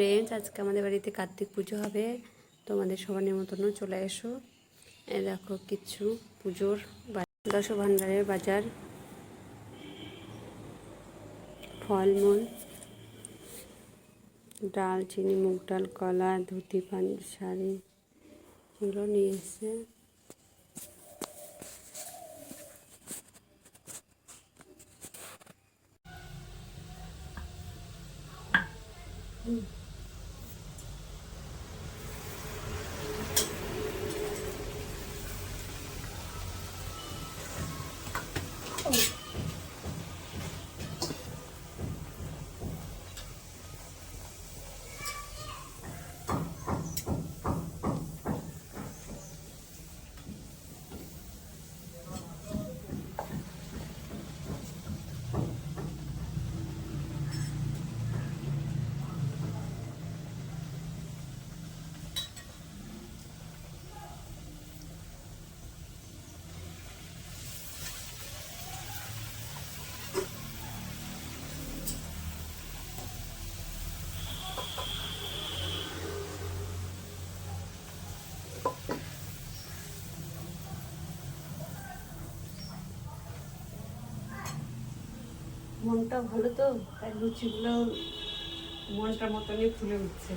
Friends, আজকে আমাদের বাড়িতে কার্তিক পুজো হবে। তোমাদের সবার নিমন্ত্রণ, চলে এসো। এই দেখো কিছু পুজোর দশভাণ্ডারের বাজার, ফলমূল, ডাল, চিনি, মুগ ডাল, কলা, ধুতি, পাঞ্জাবি শাড়ি, এগুলো নিয়ে এসছে। মনটা ভালো তো, তাই লুচিগুলো মনটার মতনই ফুলে উঠছে।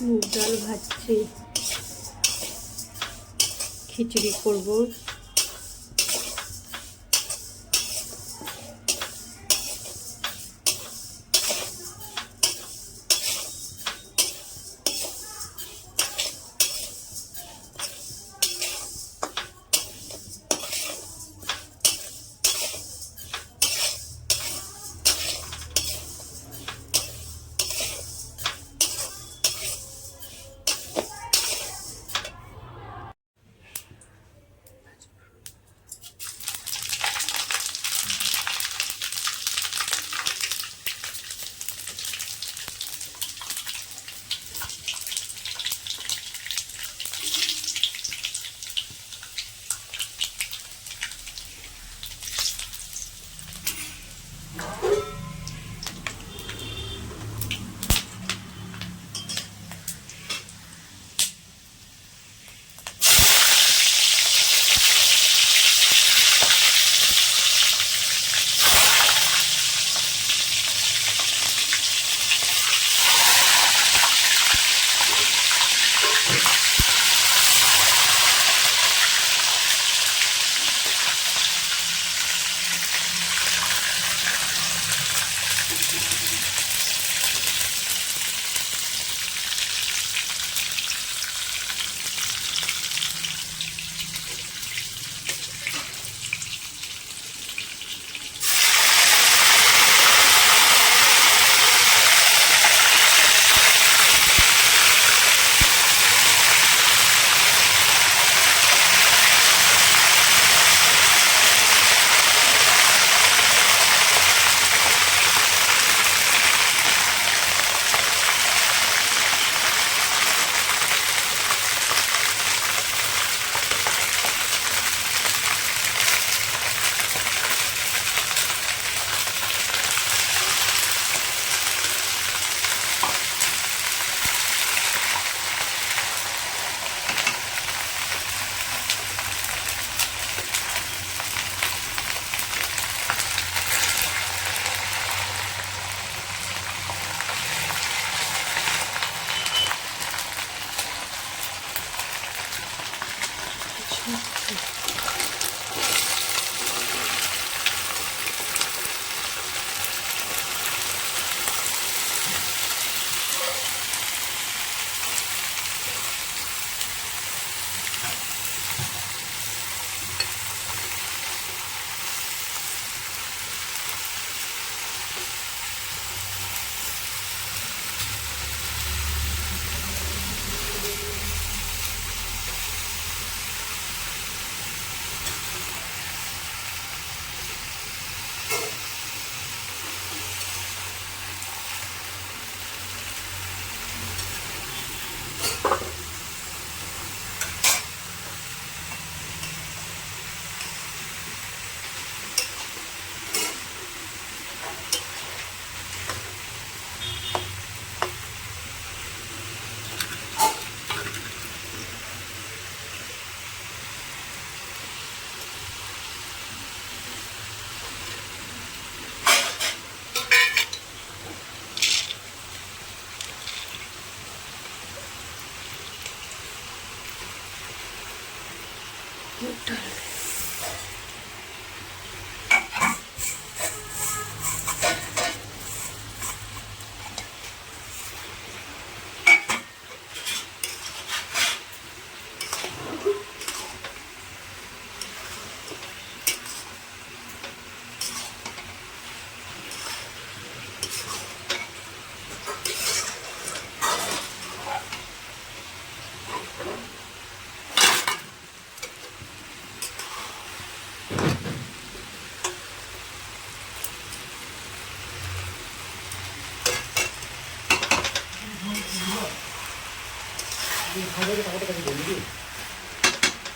মুগ ডাল ভাজছি, খিচুড়ি করবো।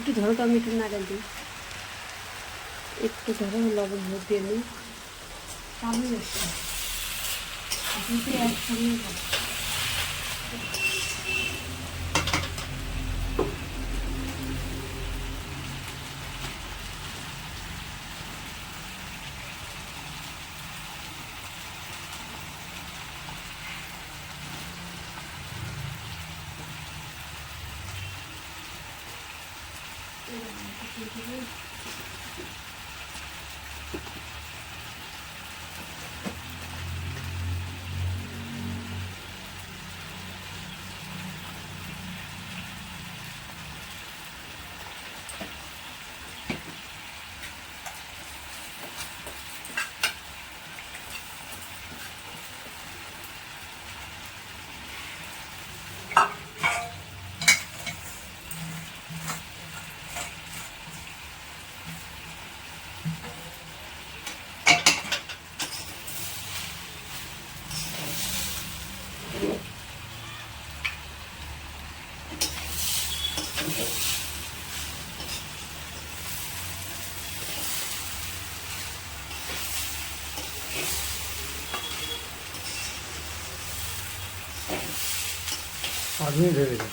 একটু ধরো তো, আমি একটু নাড়া দিই, একটু ধরো, লবণ ভোট দিয়ে নিই। आदमी भेजेगा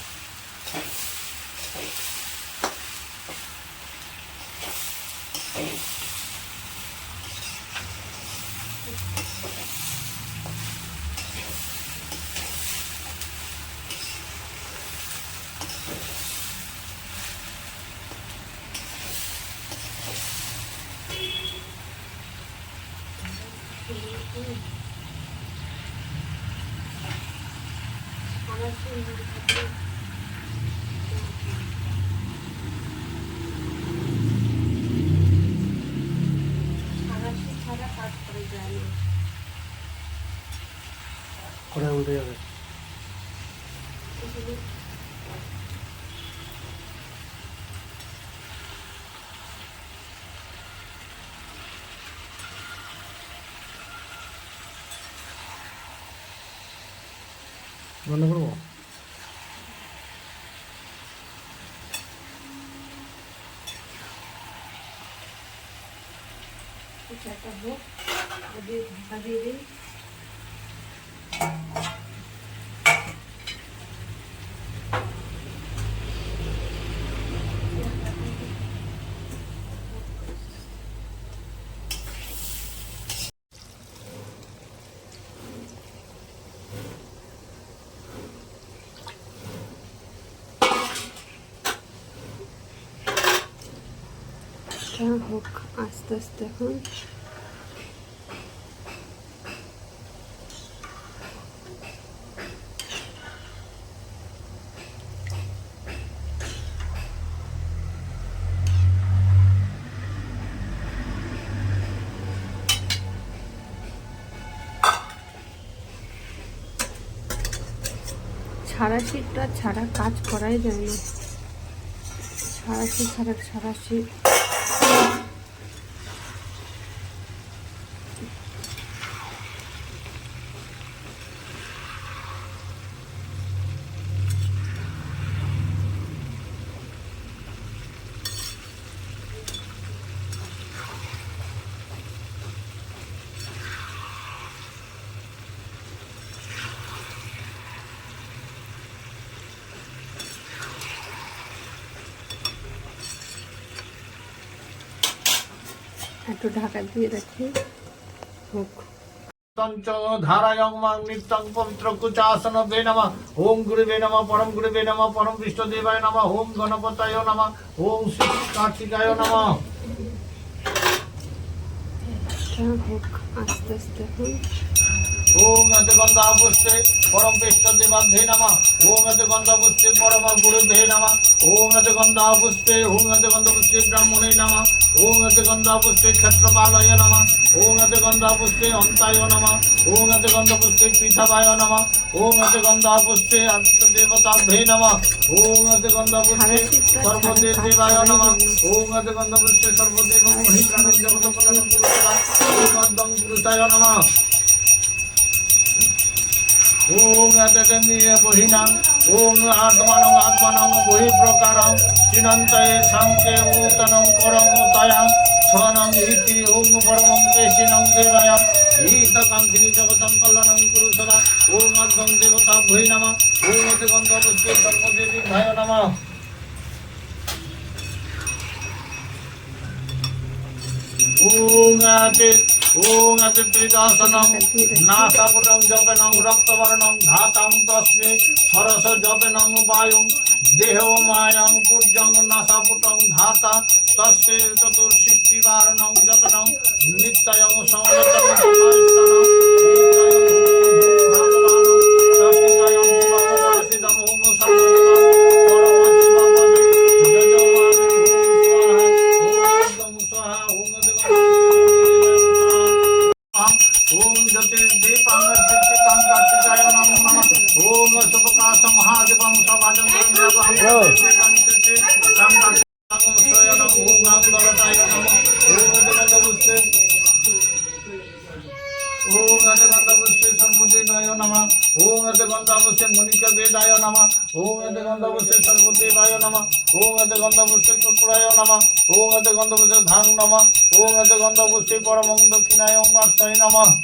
কোথায় উঠে যাবে বন্ধ করবো একটা হোক, দিয়ে ঢাকা দিয়ে দিই। হোক আস্তে আস্তে এখন। ছাড়াশিটা ছাড়া কাজ করাই যায় না, ছাড়াশি ছাড়া ছাড়াশি। একটু ঢাকা দিয়ে রাখি হোক। तंच धारायं मां नित्यं पवित्रकुचासन वे नमः ओम गुरुवे नमः परम विष्णुदेवाय नमः ओम गणपतये नमः ओम श्री कार्तिकाय नमः হোক আস্তে আস্তে এখন ओम अतिगंधापुष्पे परम विष्णुदेवाभ्ये नमः ओम अतिगंधापुष्पे परम गुरुभ्ये नमः ओम अतिगंधापुष्पे ब्राह्मणे नमः ओम अतिगंधापुष्पे क्षत्रपालय नमः ओम अतिगंधापुष्पे हंताय नमः ओम अतिगंधापुष्पे पृथवाय नमः ओम अतिगंधापुष्पे देवताभ्ये नमः ओम अतिगंधापुष्पे सर्वदेवाय नमः ओम अतिगंधापुष्पे सर्वदेव महिप्राणं जगतपलनं पुरुषाय नमः ओम अततमीय बहिनां ओम आत्मानं बहिप्रकारं चिनन्तये सांख्ये ऊतनं परं तयां स्वनं इति ओम परमं केशिनं देवाय ईतकांक्षिणी जगतं कल्याणं कुरु सदा ओम अग्गं देवताभ्ये नमः ओम अतिगन्धपुष्पे सर्वदेवीभ्याय नमः ओम अतिदासनं नासापुटं जपनं रक्तवर्णं धातं तस्मै सरस जपनं वायुं देहो मायां पूज्यं नासापुटं धाता तस्मै चतुर्षष्टिवारणं जपनं नित्यं संवृतं ओम ज्योतिर्दीपं कार्तिकाय नमः ओम शुभकाशं महादेवं ओम अतिगंधापुष्पे सर्वदेवाय नमः ओम अतिगंधापुष्पे मुनिकवेदाय नमः ओम अतिगंधापुष्पे सर्वदेवाय नमः ओम अतिगंधापुष्पे कर्पूराय नमः ओम अतिगंधापुष्पे धां नमः ओम अतिगंधापुष्पे परमं दक्षिणाय वास्ताय नमः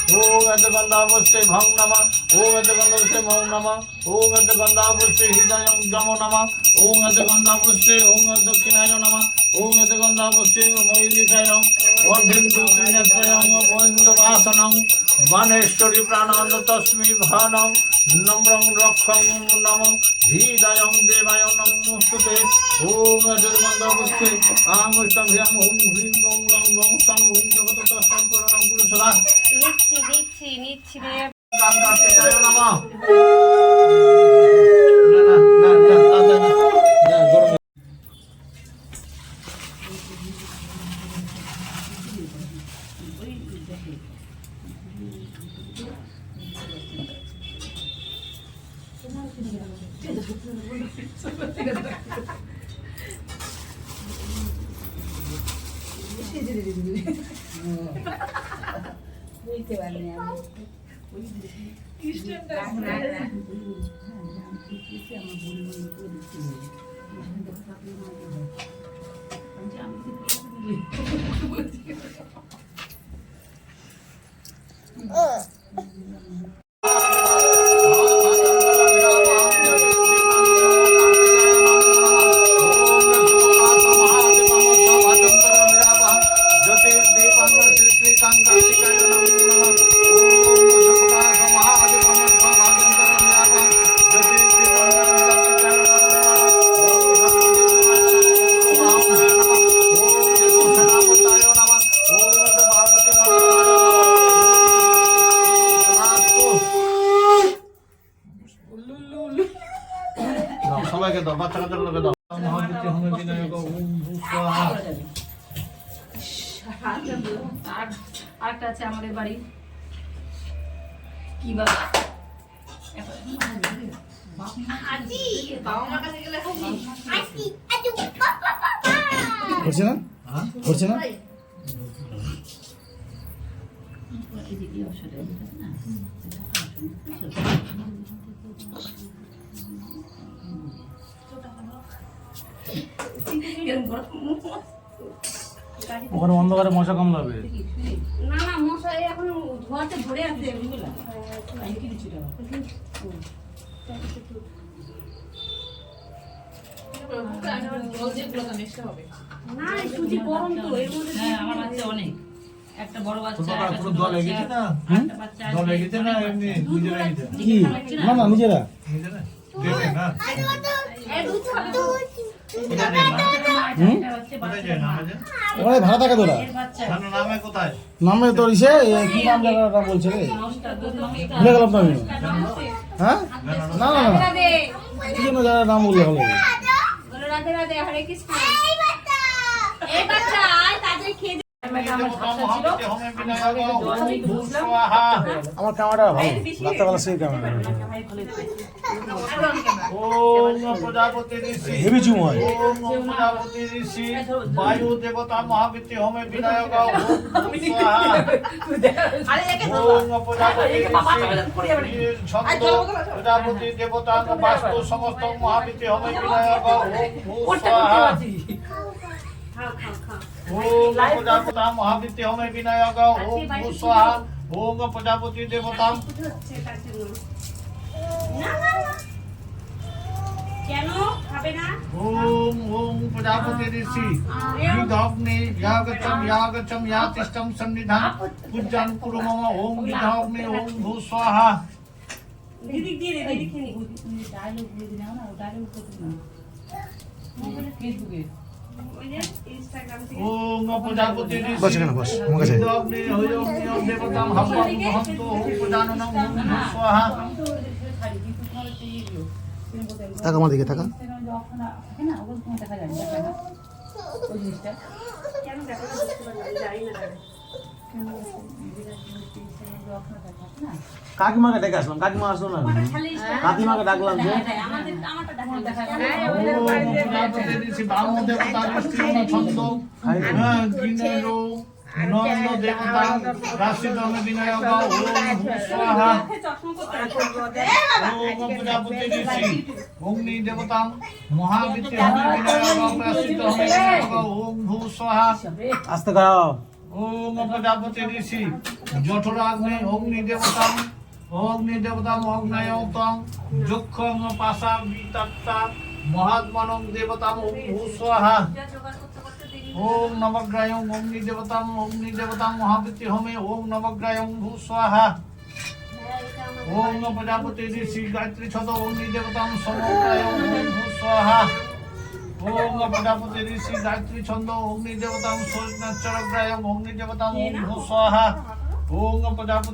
ओम अतिगंधापुष्पे भं नमः ओम अतिगंधापुष्पे मौ नमः ओम अतिगंधापुष्पे हृदयं जमो नमः ओम अतिगंधापुष्पे ओम दक्षिणाय नमः ओम अतिगंधापुष्पे मयूलिकाय अर्धिन्दुत्रिनेत्रयं गोविन्दवासनं वनेश्वरी प्राणान् तस्मै भानं नम्रं रक्षं नमो हृदयं देवाय नमोस्तुते ओम अतिगंधापुष्पे आमुष्टभ्यां ओम ह्रीं ओम गं गं सं ओम जगतस्तं पुरणं गुरु सदा নিচ্ছি রে कार्तिकाय नमः সবাইকে দাও বাচ্চা কাচ্চাগুলোকে দাও মহাবিদ্যা হোম বিনায়ক ওম ভূস্বাহা আরেকটা আছে আমাদের বাড়ি কি বাবা করছে না করছে না ওখানে অন্ধকারে মশা কামড়াবে না না মশাই এখন ঘরতে ধরে আছে জল দিয়ে পুরো কানেকশন হবে না এই সুজি গরম তো এর মধ্যে হ্যাঁ আমার বাচ্চা অনেক একটা বড় বাচ্চা তোমরা একটা পুরো ছোট দল বাচ্চা, এগেছে না? একটা বাচ্চা দল আসবে। এগেছে না এমনি নিজেরা এগেছে? কি না না নিজেরা নিজেরা? দেবে না? এই দুধ খাবে তো কোথায় যায় না? একটা হচ্ছে কোথায় বাচ্চার যায় না? মা, আমাদের? ওখানে ভাড়া থাকে তোরা এর বাচ্চা জানো নামে কোথায়? নামে তোর ইসে কি নাম জায়গাটা বলছে রে নমস্কার দুধ নমস্কার ভুলে গেলাম তো আমি হ্যাঁ না না না রাধে কি জন্য জায়গার নাম বললে ভালো হবে? বলো রাধে রাধে হরে কৃষ্ণ এই বাচ্চা আয় তাদের খেয়ে আমার ক্যামেরা ভালো রাত্রেবেলা সেই ক্যামেরা প্রজাপতি ঋষি হেভি জুম হয় ওম প্রজাপতি ঋষি বায়ু দেবতা মহাবীতি হোমে বিনায়ক ওম স্বাহা ওম প্রজাপতি ঋষি ছন্দ প্রজাপতি দেবতা বাস্তু সমস্ত মহাবীতি হোমে বিনায়ক ওম স্বাহা খাও খাও খাও ওম প্রজাপতি মহাবীতি হোমে বিনায়ক ওম স্বাহা ওম প্রজাপতি দেবতা হচ্ছে তার জন্য না না না কেন খাবে না ओम ओम प्रजापति ऋषि विदग्नि यागचम यातिष्ठम सन्निधान पूजन कुरु मम ओम विदग्नि ओम भू स्वाहा দিদি দিয়ে দে দিদি খেয়ে নি ডায়লগ দিয়ে দিলাম না ডায়লগ করতে না ফেসবুকে ওই যে ইনস্টাগ্রাম থেকে ओम प्रजापति बस ऋषि एखाने बस, আমার কাছে। विदग्नि हयोम देवताम हवम महंतो ओम प्रजाननम ओम भू स्वाहा আমি তো ওদের ছাড়ি কিন্তু তোমার হচ্ছে ইয়েগুলো তুমি বলতে তাক আমার দিকে তাকা ইনস্টাগ্রামে যে অপশন থাকে না ওগুলো তোমার দেখা যায় না দেখে না ওই জিনিসটা কেন দেখো না বুঝতে পারলাম জানি না দাদা কেন ইনস্টাগ্রামে যে অপশন থাকে না কাকিমাকে ডেকে আসলাম কাকিমা আসলো না খালি কাকিমাকে ডাকলাম যে আমাদের আমারটা দেখো দেখা ओम प्रजापति ऋषि वामो देवता विष्णु छंद गिनेरो नंद देवता राशि दम विनायक ओम भू स्वाहा ओम प्रजापति ऋषि अग्नि देवता महाविद्य होमे विनायक प्रसिद्ध होमे विनायक ओम भू स्वाहा আসতে গাও ओम प्रजापति ऋषि जठराग्नि अग्नि देवता अग्नयतम যক্ষং পাশা বিতত্তা মহাত্মনং দেবতাম ওম ভূ স্বাহা ওম নবগ্রায়ং অগ্নি দেবতাম মহাবিত্তি হোমে ওম নবগ্রায়ং ভূ স্বাহা ওম প্রজাপতি ঋষি গায়ত্রী ছদ অগ্নি দেবতাম সমগ্রায়ং ওম ভূ স্বাহা ওম প্রজাপতি ঋষি গায়ত্রী ছন্দ অগ্নি দেবতাম সৈন্যচরগ্রায়ং অগ্নি দেবতাম ওম ভূ স্বাহা ওম প্রজাপতি